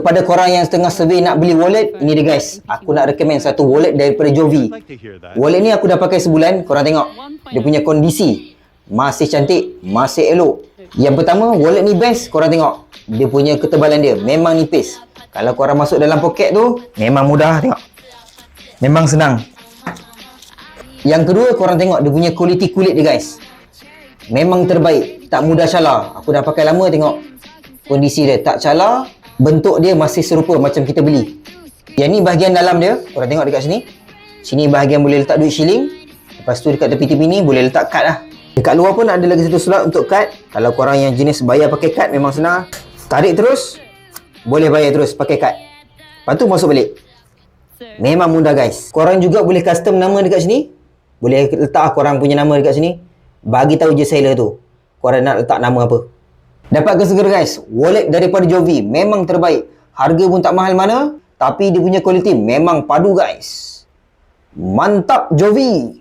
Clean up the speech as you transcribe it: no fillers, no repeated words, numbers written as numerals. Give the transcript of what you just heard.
Kepada korang yang setengah survey nak beli wallet, ini dia guys. Aku nak recommend satu wallet daripada Jovi. Wallet ni aku dah pakai sebulan. Korang tengok dia punya kondisi masih cantik, masih elok. Yang pertama, wallet ni best. Korang tengok dia punya ketebalan dia memang nipis. Kalau korang masuk dalam poket tu memang mudah. Tengok, memang senang. Yang kedua, korang tengok dia punya kualiti kulit dia guys, memang terbaik, tak mudah calar. Aku dah pakai lama, tengok kondisi dia tak calar. Bentuk dia masih serupa macam kita beli. Yang ni bahagian dalam dia. Korang tengok dekat sini. Sini bahagian boleh letak duit shilling. Lepas tu dekat tepi-tepi ni boleh letak kad lah. Dekat luar pun ada lagi satu slot untuk kad. Kalau korang yang jenis bayar pakai kad, memang senang. Tarik terus, boleh bayar terus pakai kad. Lepas tu masuk balik. Memang mudah guys. Korang juga boleh custom nama dekat sini. Boleh letak korang punya nama dekat sini. Bagi tahu je seller tu korang nak letak nama apa. Dapat ke segera guys, wallet daripada Jovi memang terbaik. Harga pun tak mahal mana, tapi dia punya kualiti memang padu guys. Mantap Jovi.